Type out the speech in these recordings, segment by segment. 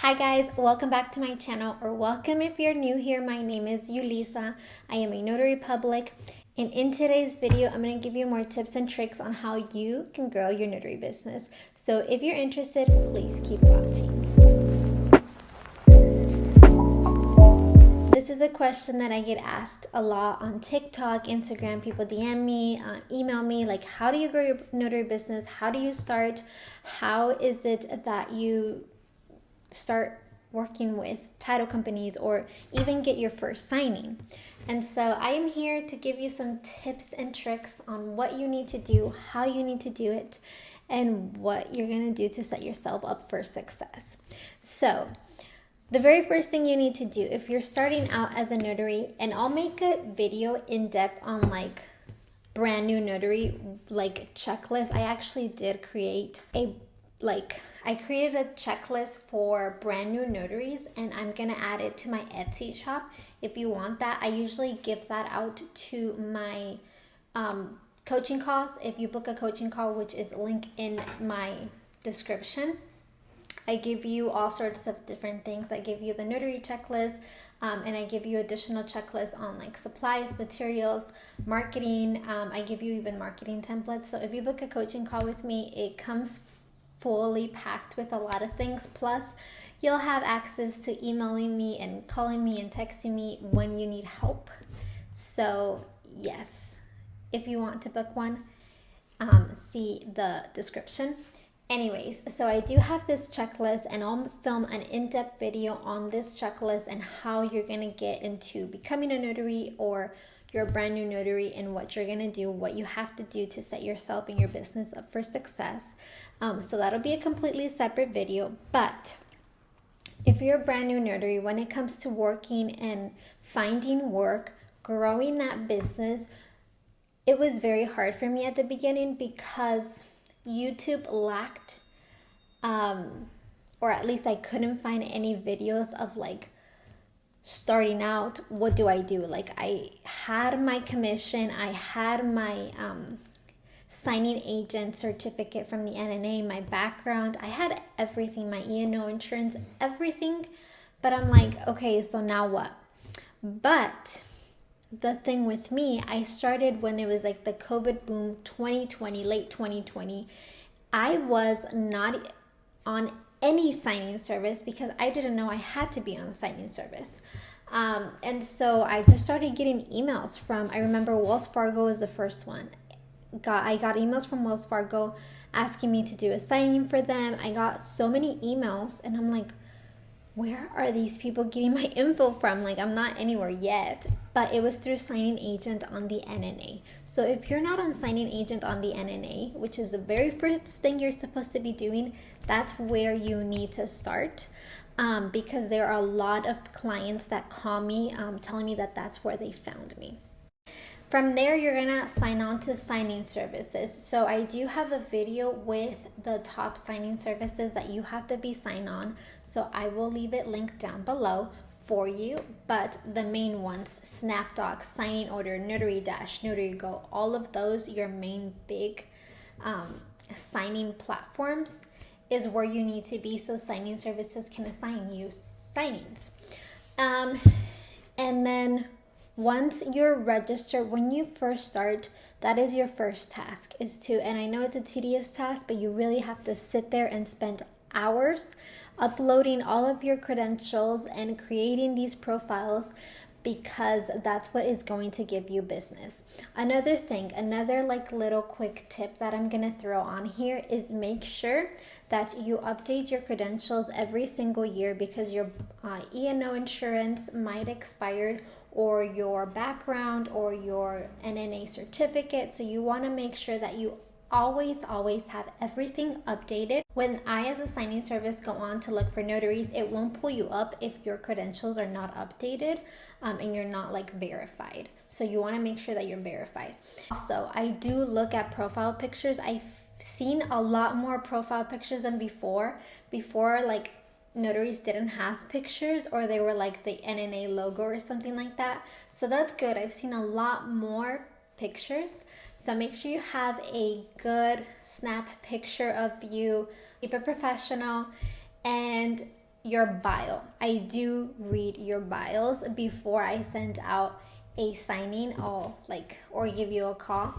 Hi guys, welcome back to my channel, or welcome if you're new here. My name is Yulisa. I am a notary public, and in today's video I'm going to give you more tips and tricks on how you can grow your notary business. So if you're interested, please keep watching. This is a question that I get asked a lot on TikTok, Instagram. People DM me, email me, like, how do you grow your notary business? How do you start? How is it that you start working with title companies or even get your first signing? And so I am here to give you some tips and tricks on what you need to do, how you need to do it, and what you're going to do to set yourself up for success. So the very first thing you need to do if you're starting out as a notary, and I'll make a video in depth on like brand new notary like checklist. I actually did create I created a checklist for brand new notaries, and I'm gonna add it to my Etsy shop. If you want that, I usually give that out to my coaching calls. If you book a coaching call, which is linked in my description, I give you all sorts of different things. I give you the notary checklist, and I give you additional checklists on like supplies, materials, marketing. I give you even marketing templates. So if you book a coaching call with me, it comes fully packed with a lot of things. Plus, you'll have access to emailing me and calling me and texting me when you need help. So yes, if you want to book one, see the description. Anyways, so I do have this checklist, and I'll film an in-depth video on this checklist and how you're going to get into becoming a notary, or you're a brand new notary, and what you're going to do, what you have to do to set yourself and your business up for success. So that'll be a completely separate video. But if you're a brand new notary, when it comes to working and finding work, growing that business, it was very hard for me at the beginning because YouTube lacked, or at least I couldn't find any videos of like starting out. What do I do? Like, I had my commission, I had my signing agent certificate from the NNA, my background, I had everything, my E&O insurance, everything. But I'm like, okay, so now what? But the thing with me, I started when it was like the COVID boom, 2020, late 2020. I was not on any signing service because I didn't know I had to be on a signing service. And so I just started getting emails from, I remember Wells Fargo was the first one. I got emails from Wells Fargo asking me to do a signing for them. I got so many emails, and I'm like, where are these people getting my info from? Like, I'm not anywhere yet. But it was through signing agent on the NNA. So if you're not on signing agent on the NNA, which is the very first thing you're supposed to be doing, that's where you need to start. Because there are a lot of clients that call me telling me that that's where they found me. From there, you're gonna sign on to signing services. So I do have a video with the top signing services that you have to be signed on. So I will leave it linked down below for you. But the main ones, SnapDocs, Signing Order, Notary Dash, Notary Go, all of those, your main big signing platforms, is where you need to be so signing services can assign you signings. And then once you're registered, when you first start, that is your first task, is to, and I know it's a tedious task, but you really have to sit there and spend hours uploading all of your credentials and creating these profiles, because that's what is going to give you business. Another thing, another like little quick tip that I'm gonna throw on here is make sure that you update your credentials every single year, because your E&O insurance might expire, or your background, or your NNA certificate. So you want to make sure that you always have everything updated. When I, as a signing service, go on to look for notaries, it won't pull you up if your credentials are not updated and you're not like verified. So you want to make sure that you're verified. Also, I do look at profile pictures. I've seen a lot more profile pictures than before. Before, like, notaries didn't have pictures, or they were like the NNA logo or something like that. So that's good. I've seen a lot more pictures. So make sure you have a good snap picture of you. Keep it professional, and your bio. I do read your bios before I send out a signing or give you a call.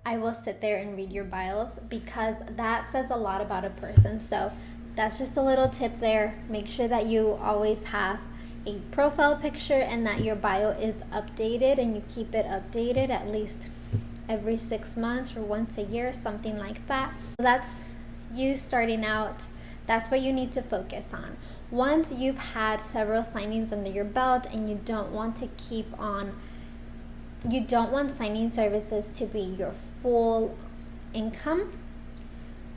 I will sit there and read your bios because that says a lot about a person. So that's just a little tip there. Make sure that you always have a profile picture and that your bio is updated, and you keep it updated at least every 6 months or once a year, something like that. That's you starting out. That's what you need to focus on. Once you've had several signings under your belt and you don't want signing services to be your full income,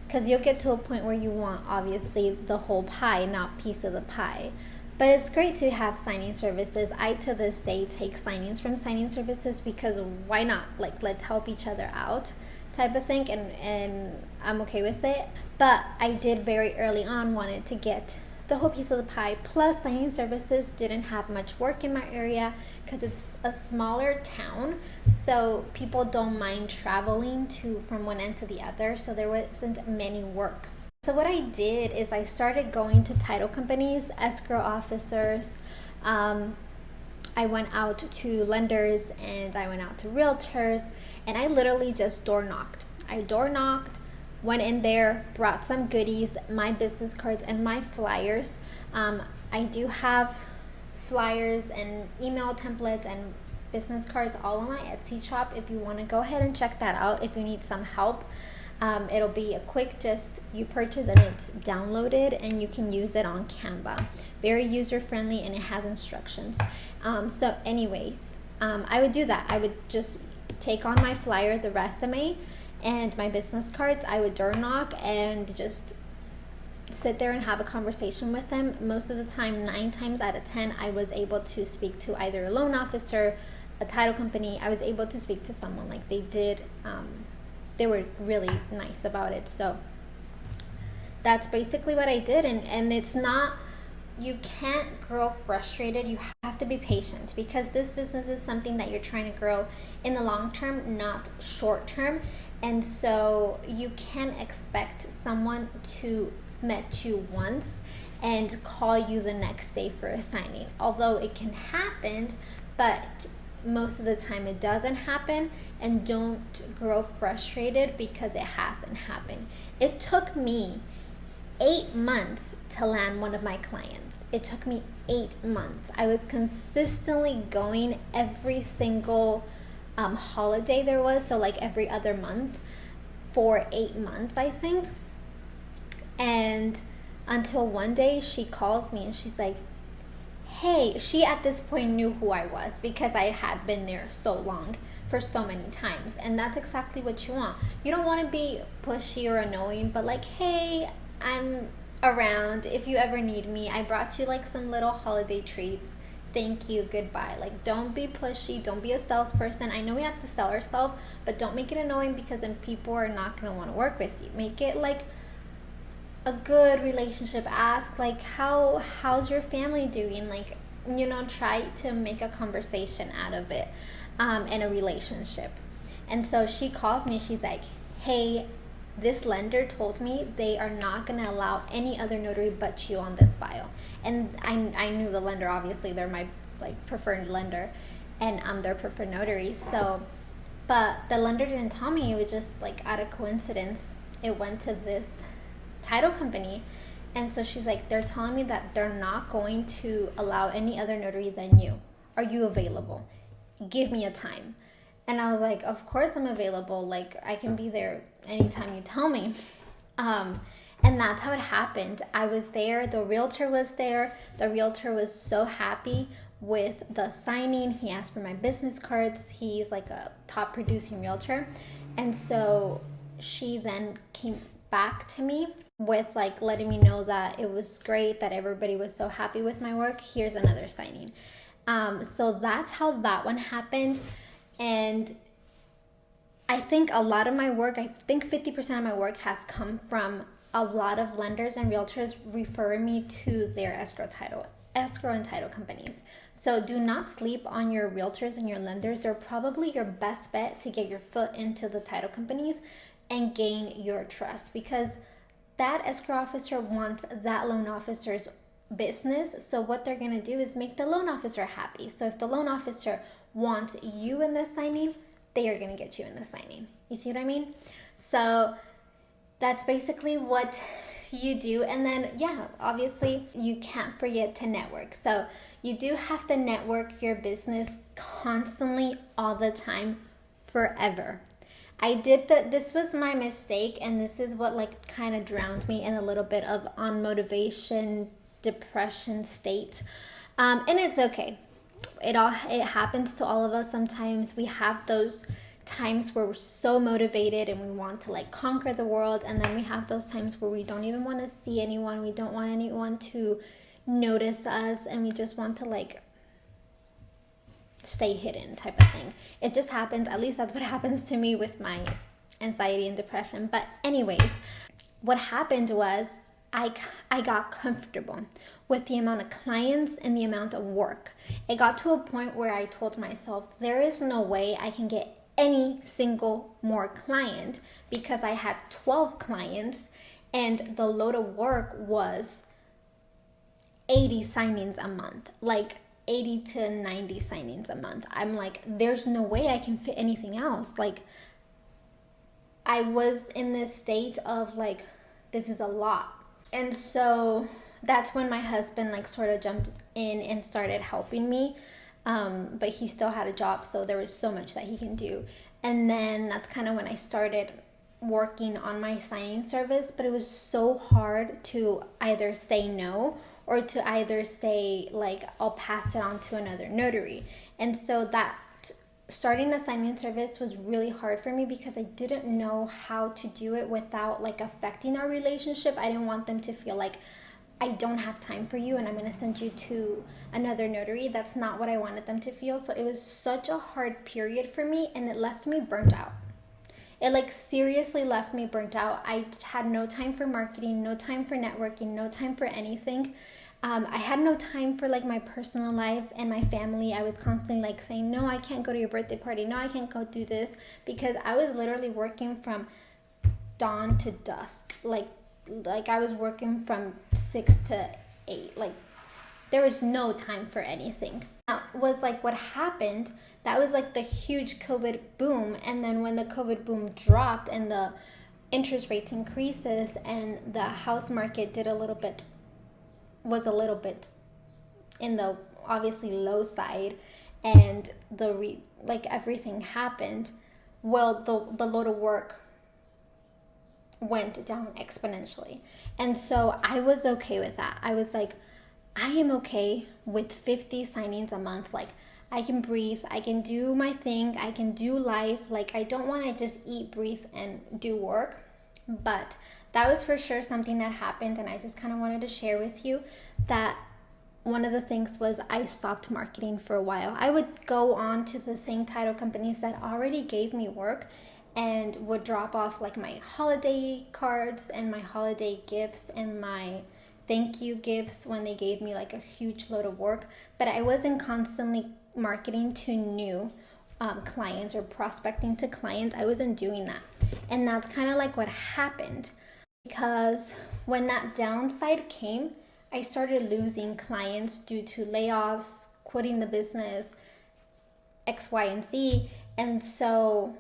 because you'll get to a point where you want, obviously, the whole pie, not piece of the pie. But it's great to have signing services. I, to this day, take signings from signing services because why not? Like, let's help each other out type of thing, and I'm okay with it. But I did very early on wanted to get the whole piece of the pie. Plus, signing services didn't have much work in my area because it's a smaller town, so people don't mind traveling from one end to the other, so there wasn't many work. So what I did is I started going to title companies, escrow officers. I went out to lenders, and I went out to realtors, and I literally just door knocked. I door knocked, went in there, brought some goodies, my business cards and my flyers. I do have flyers and email templates and business cards all on my Etsy shop. If you want to go ahead and check that out, if you need some help. It'll be a quick, just you purchase and it's downloaded, and you can use it on Canva. Very user friendly, and it has instructions. So anyways, I would do that. I would just take on my flyer, the resume, and my business cards. I would door knock and just sit there and have a conversation with them. Most of the time, 9 times out of 10, I was able to speak to either a loan officer, a title company. I was able to speak to someone. Like, they did, they were really nice about it. So that's basically what I did. And it's not, you can't grow frustrated. You have to be patient, because this business is something that you're trying to grow in the long term, not short term. And so you can't expect someone to met you once and call you the next day for a signing. Although it can happen, but most of the time it doesn't happen. And don't grow frustrated because it hasn't happened. It took me 8 months to land one of my clients. It took me 8 months. I was consistently going every single holiday there was, so like every other month, for 8 months, I think. And until one day she calls me and she's like, hey, she at this point knew who I was because I had been there so long, for so many times. And that's exactly what you want. You don't want to be pushy or annoying, but like, hey, I'm around if you ever need me. I brought you like some little holiday treats. Thank you, goodbye. Like, don't be pushy, don't be a salesperson. I know we have to sell ourselves, but don't make it annoying, because then people are not going to want to work with you. Make it like a good relationship. Ask like, how's your family doing? Like, try to make a conversation out of it, in a relationship. And so she calls me, she's like, hey, this lender told me they are not going to allow any other notary but you on this file. And I knew the lender, obviously. They're my preferred lender, and I'm their preferred notary. So, but the lender didn't tell me. It was just like out of coincidence. It went to this title company. And so she's like, they're telling me that they're not going to allow any other notary than you. Are you available? Give me a time. And I was like, of course I'm available. Like, I can be there anytime you tell me. And that's how it happened. I was there. The realtor was there. The realtor was so happy with the signing. He asked for my business cards. He's like a top producing realtor. And so she then came back to me with like letting me know that it was great, that everybody was so happy with my work. Here's another signing. So that's how that one happened. And I think a lot of my work, I think 50% of my work has come from a lot of lenders and realtors referring me to their escrow and title companies. So do not sleep on your realtors and your lenders. They're probably your best bet to get your foot into the title companies and gain your trust, because that escrow officer wants that loan officer's business. So what they're going to do is make the loan officer happy. So if the loan officer wants you in the signing, they are going to get you in the signing. You see what I mean? So that's basically what you do. And then, yeah, obviously you can't forget to network. So you do have to network your business constantly, all the time, forever. I did that. This was my mistake, and this is what like kind of drowned me in a little bit of unmotivation, depression state. And it's okay. It happens to all of us. Sometimes we have those times where we're so motivated and we want to like conquer the world, and then we have those times where we don't even want to see anyone. We don't want anyone to notice us, and we just want to like stay hidden type of thing. It just happens. At least that's what happens to me with my anxiety and depression. But anyways, what happened was I got comfortable with the amount of clients and the amount of work. It got to a point where I told myself, there is no way I can get any single more client, because I had 12 clients and the load of work was 80 signings a month, like 80 to 90 signings a month. I'm like, there's no way I can fit anything else. Like, I was in this state of like, this is a lot. And so that's when my husband like sort of jumped in and started helping me. But he still had a job, so there was so much that he can do. And then that's kind of when I started working on my signing service. But it was so hard to either say no, or to either say like, I'll pass it on to another notary. And so that starting a signing service was really hard for me, because I didn't know how to do it without like affecting our relationship. I didn't want them to feel like, I don't have time for you and I'm going to send you to another notary. That's not what I wanted them to feel. So it was such a hard period for me, and it left me burnt out. It like seriously left me burnt out. I had no time for marketing, no time for networking, no time for anything. I had no time for like my personal life and my family. I was constantly like saying, no, I can't go to your birthday party. No, I can't go do this, because I was literally working from dawn to dusk. Like I was working from 6 to 8. Like, there was no time for anything. That was like what happened. That was like the huge COVID boom. And then when the COVID boom dropped and the interest rates increases and the house market was a little bit in the obviously low side, and everything happened, well, the load of work went down exponentially. And so I was okay with that. I was like, I am okay with 50 signings a month. Like, I can breathe, I can do my thing, I can do life. Like, I don't want to just eat, breathe, and do work. But that was for sure something that happened, and I just kind of wanted to share with you that one of the things was I stopped marketing for a while. I would go on to the same title companies that already gave me work, and would drop off like my holiday cards and my holiday gifts and my thank you gifts when they gave me like a huge load of work. But I wasn't constantly marketing to new clients or prospecting to clients. I wasn't doing that. And that's kind of like what happened, because when that downside came, I started losing clients due to layoffs, quitting the business, X, Y, and Z. And so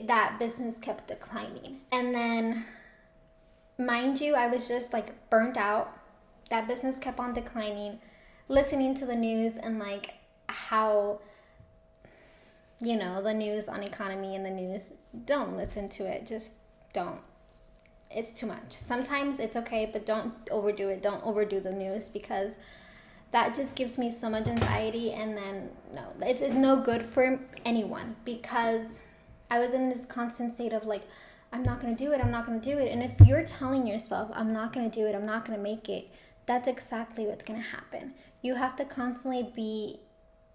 that business kept declining. And then, mind you, I was just like burnt out. That business kept on declining, listening to the news and like how, the news on economy and the news, don't listen to it. Just don't. It's too much. Sometimes it's okay, but don't overdo it. Don't overdo the news, because that just gives me so much anxiety. And then, no, it's no good for anyone, because I was in this constant state of like, I'm not going to do it. I'm not going to do it. And if you're telling yourself, I'm not going to do it, I'm not going to make it, that's exactly what's going to happen. You have to constantly be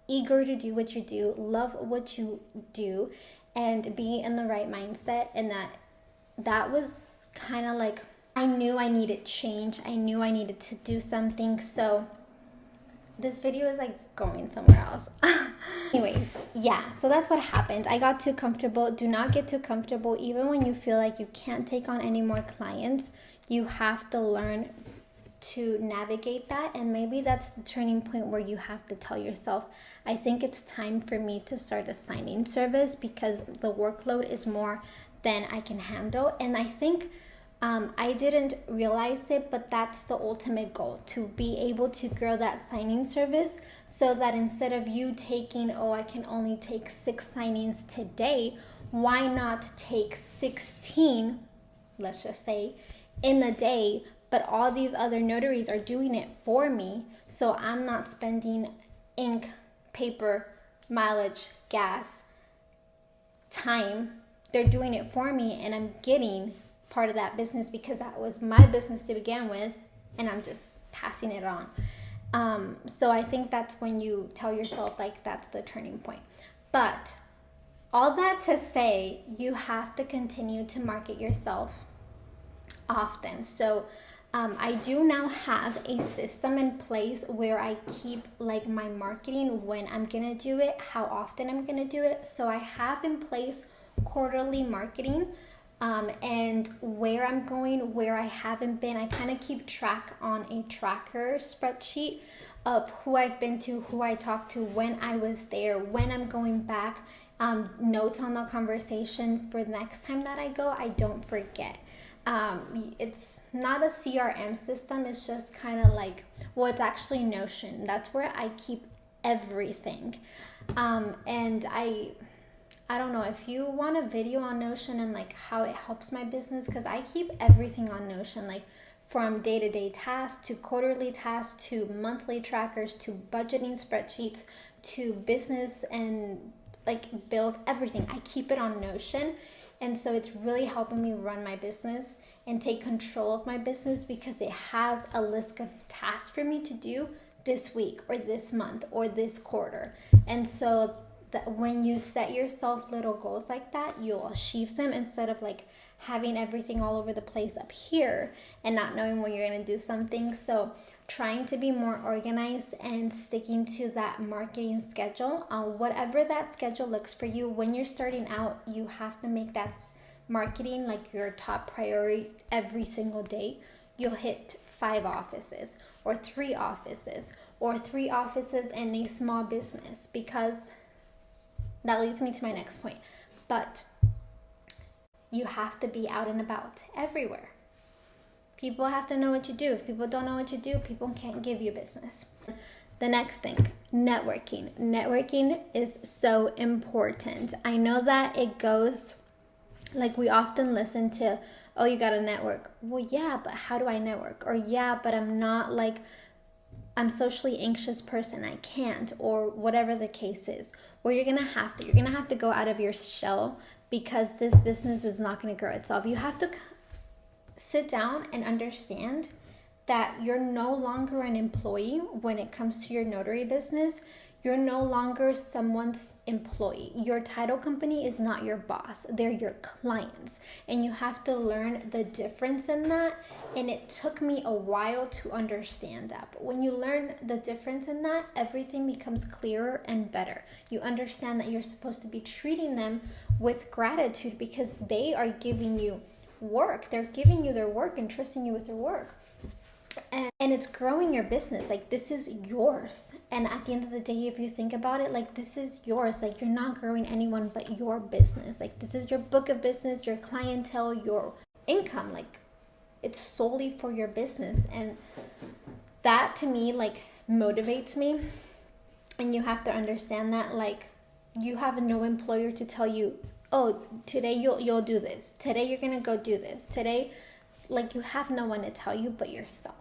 eager to do what you do, love what you do, and be in the right mindset. And that was kind of like, I knew I needed change. I knew I needed to do something. So this video is like going somewhere else. Anyways, yeah, so that's what happened. I got too comfortable. Do not get too comfortable. Even when you feel like you can't take on any more clients, you have to learn to navigate that. And maybe that's the turning point where you have to tell yourself, I think it's time for me to start a signing service because the workload is more than I can handle. And I think I didn't realize it, but that's the ultimate goal, to be able to grow that signing service so that instead of you taking, I can only take 6 signings today, why not take 16, let's just say, in a day, but all these other notaries are doing it for me, so I'm not spending ink, paper, mileage, gas, time. They're doing it for me, and I'm getting part of that business because that was my business to begin with, and I'm just passing it on. So I think that's when you tell yourself, like, that's the turning point. But all that to say, you have to continue to market yourself often. So I do now have a system in place where I keep like my marketing, when I'm gonna do it, how often I'm gonna do it. So I have in place quarterly marketing, and where I'm going, where I haven't been. I kind of keep track on a tracker spreadsheet of who I've been to, who I talked to, when I was there, when I'm going back, notes on the conversation for the next time that I go, I don't forget. It's not a CRM system, it's just kind of like, well, it's actually Notion. That's where I keep everything. And I don't know if you want a video on Notion and like how it helps my business, because I keep everything on Notion, like from day-to-day tasks to quarterly tasks to monthly trackers to budgeting spreadsheets to business and like bills, everything. I keep it on Notion. And so it's really helping me run my business and take control of my business because it has a list of tasks for me to do this week or this month or this quarter. And so that when you set yourself little goals like that, you'll achieve them instead of like having everything all over the place up here and not knowing when you're going to do something. So trying to be more organized and sticking to that marketing schedule, whatever that schedule looks for you. When you're starting out, you have to make that marketing like your top priority every single day. You'll hit 5 offices or 3 offices or 3 offices and a small business, because that leads me to my next point. But you have to be out and about everywhere. People have to know what you do. If people don't know what you do, people can't give you business. The next thing, networking. Networking is so important. I know that it goes, like we often listen to, oh, you gotta network. Well, yeah, but how do I network? Or yeah, but I'm socially anxious person, I can't, or whatever the case is. Well, you're gonna have to go out of your shell, because this business is not gonna grow itself. You have to sit down and understand that you're no longer an employee when it comes to your notary business. You're no longer someone's employee. Your title company is not your boss. They're your clients. And you have to learn the difference in that. And it took me a while to understand that. But when you learn the difference in that, everything becomes clearer and better. You understand that you're supposed to be treating them with gratitude because they are giving you work. They're giving you their work and trusting you with their work. And it's growing your business. Like, this is yours. And at the end of the day, if you think about it, like, this is yours. Like, you're not growing anyone but your business. Like, this is your book of business, your clientele, your income. Like, it's solely for your business. And that to me, like, motivates me. And you have to understand that, like, you have no employer to tell you, oh, today you'll do this. Today you're gonna go do this. Today, like, you have no one to tell you but yourself.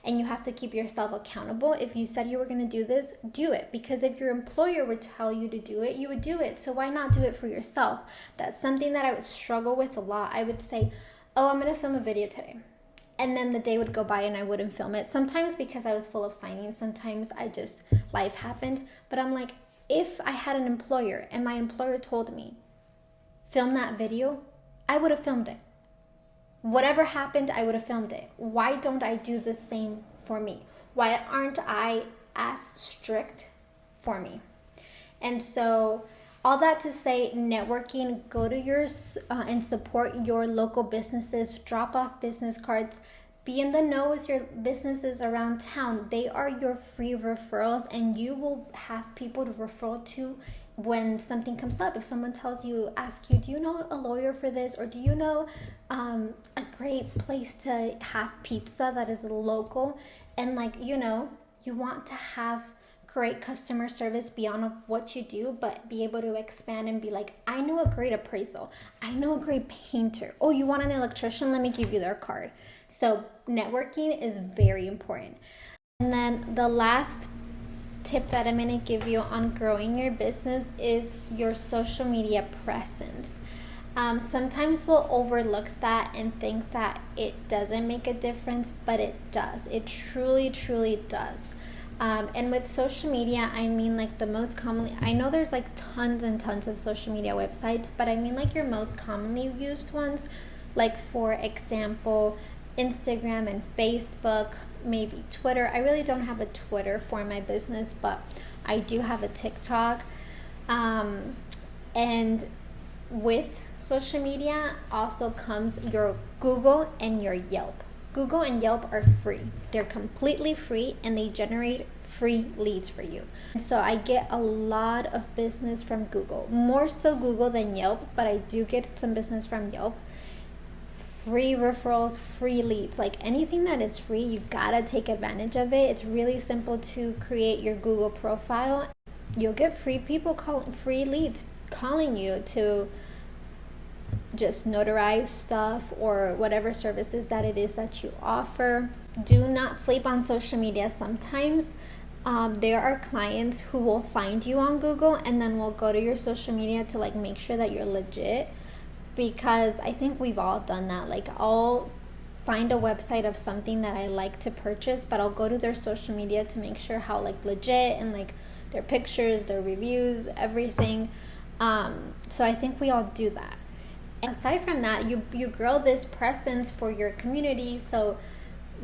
And you have to keep yourself accountable. If you said you were going to do this, do it. Because if your employer would tell you to do it, you would do it. So why not do it for yourself? That's something that I would struggle with a lot. I would say, oh, I'm going to film a video today. And then the day would go by and I wouldn't film it. Sometimes because I was full of signings. Sometimes life happened. But I'm like, if I had an employer and my employer told me, film that video, I would have filmed it. Whatever happened, I would have filmed it. Why don't I do the same for me? Why aren't I as strict for me? And so all that to say, networking, go to yours and support your local businesses, drop off business cards, be in the know with your businesses around town. They are your free referrals, and you will have people to refer to when something comes up. If someone tells you, ask you, do you know a lawyer for this, or do you know a great place to have pizza that is local, and like, you know, you want to have great customer service beyond of what you do, but be able to expand and be like, I know a great appraisal, I know a great painter. Oh, you want an electrician? Let me give you their card. So networking is very important. And then the last tip that I'm going to give you on growing your business is your social media presence. Sometimes we'll overlook that and think that it doesn't make a difference, but it does. It truly, truly does. And with social media, I mean like the most commonly, I know there's like tons and tons of social media websites, but I mean like your most commonly used ones, like for example, Instagram and Facebook, maybe Twitter. I really don't have a Twitter for my business, but I do have a TikTok. And with social media also comes your Google and your Yelp. Google and Yelp are free. They're completely free, and they generate free leads for you. So I get a lot of business from Google, more so Google than Yelp, but I do get some business from Yelp. Free referrals, free leads, like anything that is free, you gotta take advantage of it. It's really simple to create your Google profile. You'll get free people free leads calling you to just notarize stuff or whatever services that it is that you offer. Do not sleep on social media. Sometimes there are clients who will find you on Google and then will go to your social media to like make sure that you're legit, because I think we've all done that. Like, I'll find a website of something that I like to purchase, but I'll go to their social media to make sure how like legit and like their pictures, their reviews, everything. So I think we all do that. Aside from that, you grow this presence for your community, so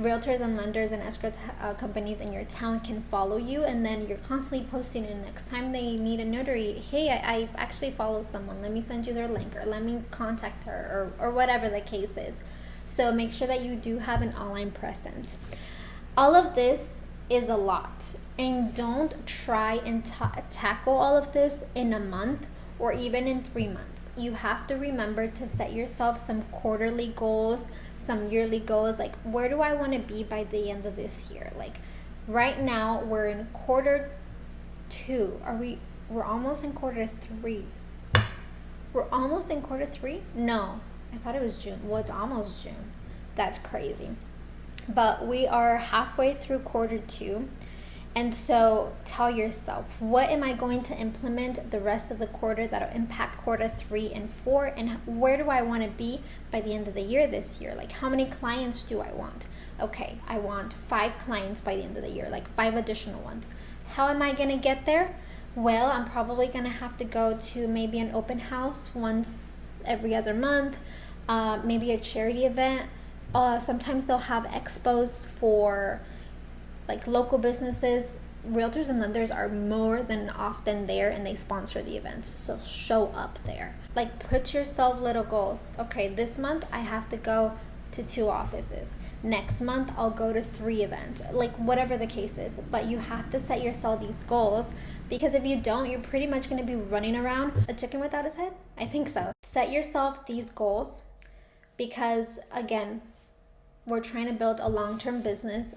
realtors and lenders and escrow companies in your town can follow you, and then you're constantly posting, and next time they need a notary, hey, I actually follow someone, let me send you their link, or let me contact her, or whatever the case is. So make sure that you do have an online presence. All of this is a lot, and don't try and tackle all of this in a month or even in 3 months. You have to remember to set yourself some quarterly goals, some yearly goals. Like, where do I want to be by the end of this year? Like, right now we're in quarter 2. We're almost in quarter 3. We're almost in quarter 3? No, I thought it was June. Well, it's almost June. That's crazy. But we are halfway through quarter 2. And so tell yourself, what am I going to implement the rest of the quarter that'll impact quarter 3 and 4? And where do I want to be by the end of the year this year? Like, how many clients do I want? Okay, I want 5 clients by the end of the year, like 5 additional ones. How am I going to get there? Well, I'm probably going to have to go to maybe an open house once every other month, maybe a charity event. Sometimes they'll have expos for like local businesses. Realtors and lenders are more than often there, and they sponsor the events, so show up there. Like, put yourself little goals. Okay, this month I have to go to 2 offices. Next month I'll go to 3 events, like whatever the case is. But you have to set yourself these goals, because if you don't, you're pretty much going to be running around a chicken without his head. I think so. Set yourself these goals, because again, we're trying to build a long-term business.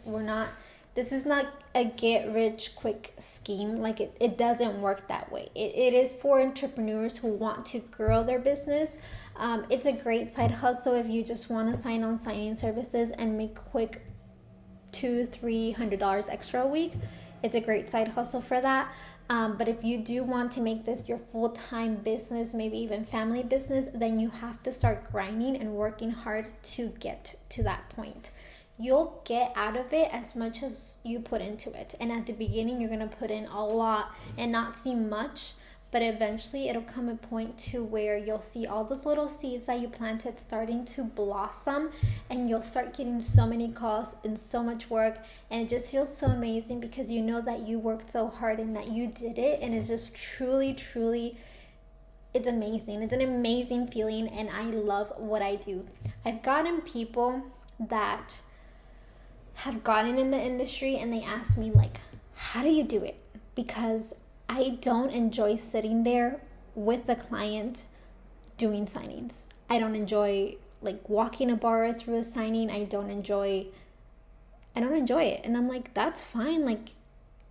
This is not a get-rich-quick scheme. Like, it doesn't work that way. It is for entrepreneurs who want to grow their business. It's a great side hustle if you just want to sign on signing services and make quick $200-300 extra a week. It's a great side hustle for that. But if you do want to make this your full-time business, maybe even family business, then you have to start grinding and working hard to get to that point. You'll get out of it as much as you put into it. And at the beginning, you're going to put in a lot and not see much. But eventually, it'll come a point to where you'll see all those little seeds that you planted starting to blossom. And you'll start getting so many calls and so much work. And it just feels so amazing, because you know that you worked so hard and that you did it. And it's just truly, truly, it's amazing. It's an amazing feeling. And I love what I do. I've gotten people that have gotten in the industry and they ask me like, how do you do it? Because I don't enjoy sitting there with the client doing signings. I don't enjoy like walking a bar through a signing. I don't enjoy it. And I'm like, that's fine. Like,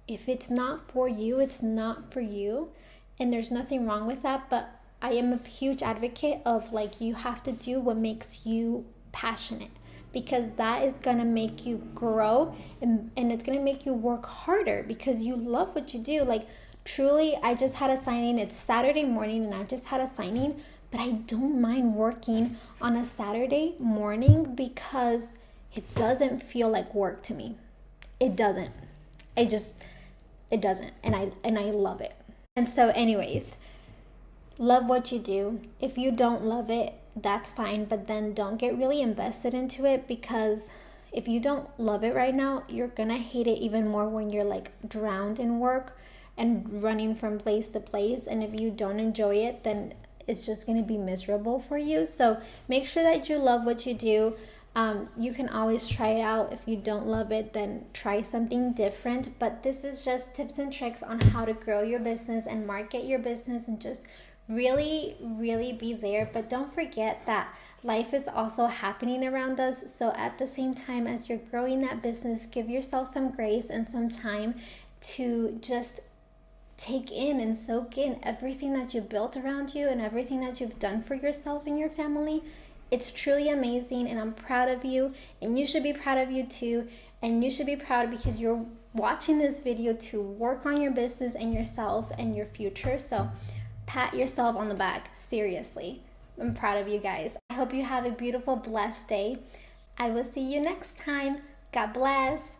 if it's not for you, it's not for you. And there's nothing wrong with that. But I am a huge advocate of like, you have to do what makes you passionate, because that is going to make you grow, and it's going to make you work harder because you love what you do. Like, truly, I just had a signing. It's Saturday morning and I just had a signing, but I don't mind working on a Saturday morning because it doesn't feel like work to me. It doesn't. It doesn't. And I love it. And so anyways, love what you do. If you don't love it, that's fine, but then don't get really invested into it, because if you don't love it right now, you're gonna hate it even more when you're like drowned in work and running from place to place. And if you don't enjoy it, then it's just going to be miserable for you. So make sure that you love what you do. You can always try it out. If you don't love it, then try something different. But this is just tips and tricks on how to grow your business and market your business and just really, really be there. But don't forget that life is also happening around us. So at the same time as you're growing that business, give yourself some grace and some time to just take in and soak in everything that you built around you and everything that you've done for yourself and your family. It's truly amazing, and I'm proud of you, and you should be proud of you too. And you should be proud because you're watching this video to work on your business and yourself and your future. So pat yourself on the back. Seriously, I'm proud of you guys. I hope you have a beautiful, blessed day. I will see you next time. God bless.